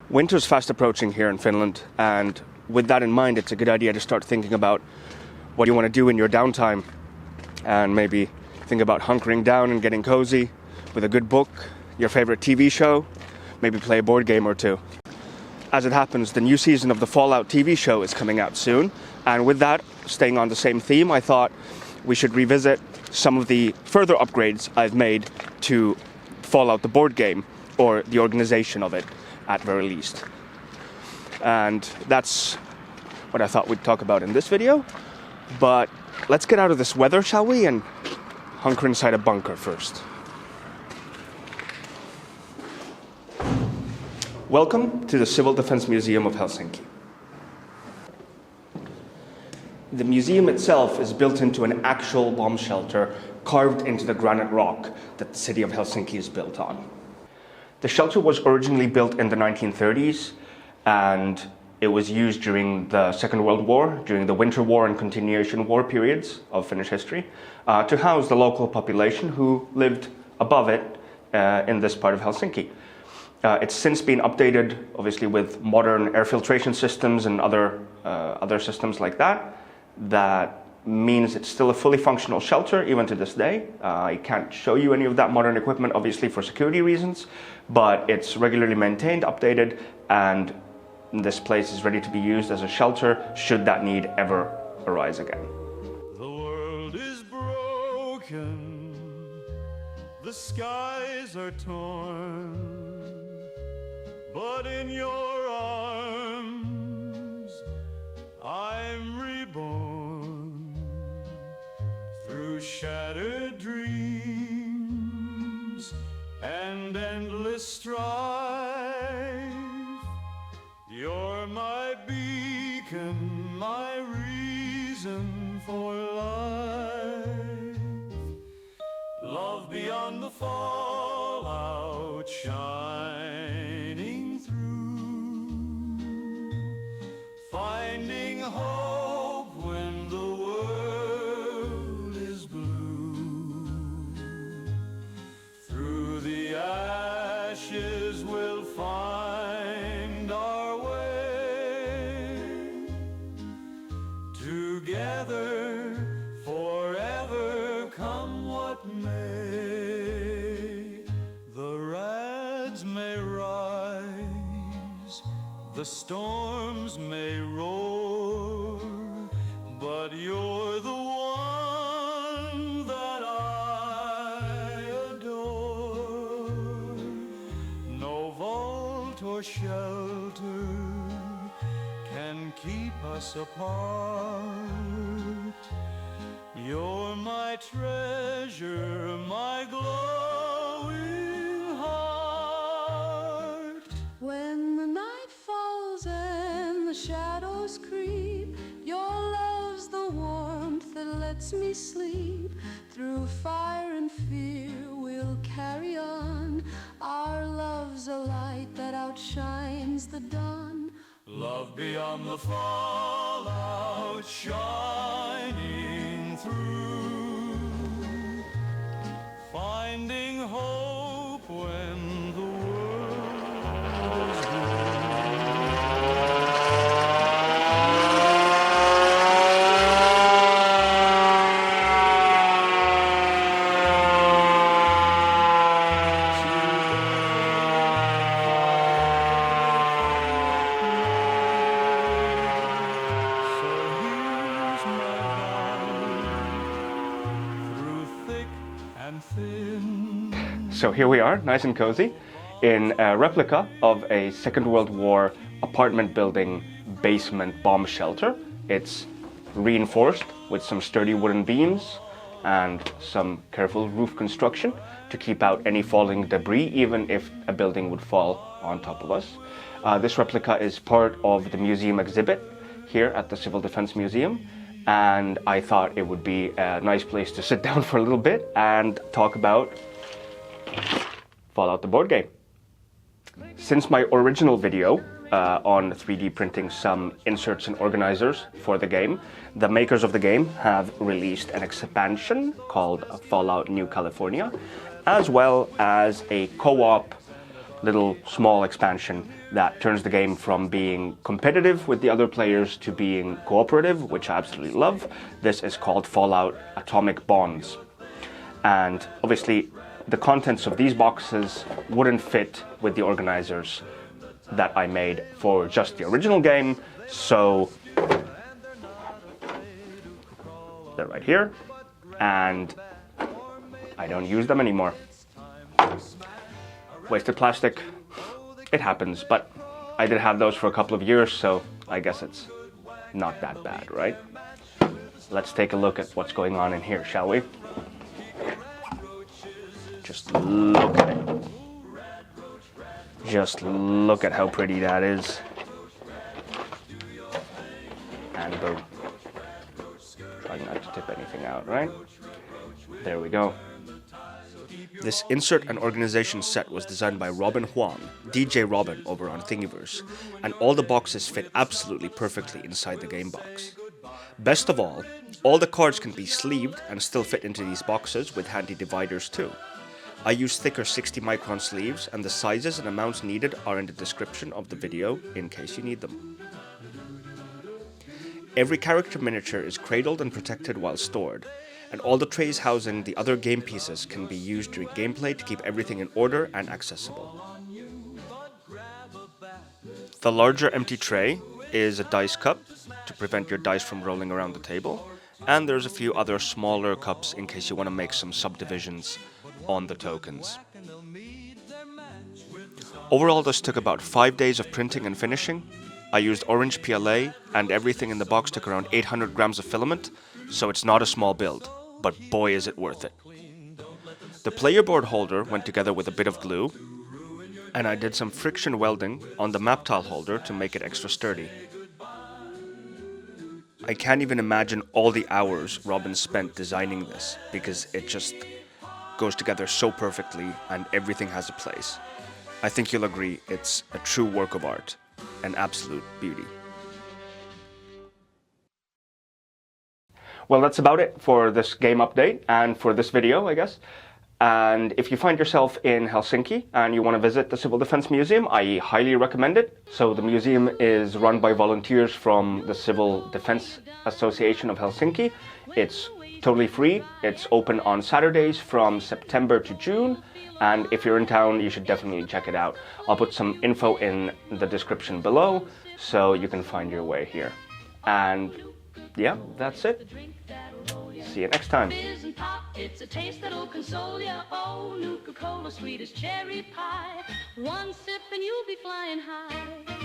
Winter's fast approaching here in Finland, and with that in mind, it's a good idea to start thinking about what you want to do in your downtime, and maybe think about hunkering down and getting cozy with a good book, your favorite TV show, maybe play a board game or two. As it happens, the new season of the Fallout TV show is coming out soon, and with that, staying on the same theme, I thought we should revisit some of the further upgrades I've made to Fallout the board game, or the organization of it at very least. And that's what I thought we'd talk about in this video. But let's get out of this weather, shall we, and hunker inside a bunker first. Welcome to the Civil Defense Museum of Helsinki. The museum itself is built into an actual bomb shelter carved into the granite rock that the city of Helsinki is built on. The shelter was originally built in the 1930s, and it was used during the Second World War, during the Winter War and Continuation War periods of Finnish history, to house the local population who lived above it in this part of Helsinki. It's since been updated, obviously, with modern air filtration systems and other systems like that. That means it's still a fully functional shelter even to this day. I can't show you any of that modern equipment, obviously, for security reasons, but it's regularly maintained, updated, and this place is ready to be used as a shelter should that need ever arise again. The world is broken, the skies are torn, but in your arms I'm reborn. Through shattered dreams and endless strife, you're my beacon, my reason for life. Love beyond the fallout, shining through, finding hope when the world is blue. Through the ashes we'll find our way, together forever, come what may. The rads may rise, the storms may roar, but you're the one that I adore. No vault or shelter can keep us apart. You're my treasure, my glowing heart. When the night falls and the shadows creep, your love's the warmth that lets me sleep. Through fire and fear we'll carry on. Our love's a light that outshines the dawn. Love beyond the fallout, shining through, finding hope when the world is blue. So here we are, nice and cozy, in a replica of a Second World War apartment building basement bomb shelter. It's reinforced with some sturdy wooden beams and some careful roof construction to keep out any falling debris, even if a building would fall on top of us. This replica is part of the museum exhibit here at the Civil Defense Museum, and I thought it would be a nice place to sit down for a little bit and talk about Fallout the board game. Since my original video on 3D printing some inserts and organizers for the game, the makers of the game have released an expansion called Fallout New California, as well as a co-op little small expansion that turns the game from being competitive with the other players to being cooperative, which I absolutely love. This is called Fallout Atomic Bonds. And obviously the contents of these boxes wouldn't fit with the organizers that I made for just the original game, so they're right here, and I don't use them anymore. Wasted plastic, it happens, but I did have those for a couple of years, so I guess it's not that bad, right? Let's take a look at what's going on in here, shall we? Just look at it. Just look at how pretty that is. And boom. Trying not to tip anything out, right? There we go. This insert and organization set was designed by Robin Huang, DJ Robin over on Thingiverse, and all the boxes fit absolutely perfectly inside the game box. Best of all the cards can be sleeved and still fit into these boxes with handy dividers too. I use thicker 60 micron sleeves, and the sizes and amounts needed are in the description of the video in case you need them. Every character miniature is cradled and protected while stored, and all the trays housing the other game pieces can be used during gameplay to keep everything in order and accessible. The larger empty tray is a dice cup to prevent your dice from rolling around the table, and there's a few other smaller cups in case you want to make some subdivisions on the tokens. Overall, this took about 5 days of printing and finishing. I used orange PLA, and everything in the box took around 800 grams of filament, so it's not a small build, but boy is it worth it. The player board holder went together with a bit of glue, and I did some friction welding on the map tile holder to make it extra sturdy. I can't even imagine all the hours Robin spent designing this, because it just goes together so perfectly and everything has a place. I think you'll agree it's a true work of art, an absolute beauty. Well, that's about it for this game update and for this video, I guess. And if you find yourself in Helsinki and you want to visit the Civil Defense Museum, I highly recommend it. So the museum is run by volunteers from the Civil Defense Association of Helsinki. It's totally free. It's open on Saturdays from September to June. And if you're in town, you should definitely check it out. I'll put some info in the description below so you can find your way here. And yeah, that's it. See you next time. It's a taste that'll console ya. Oh, Nuka-Cola, sweet as cherry pie. One sip and you'll be flying high.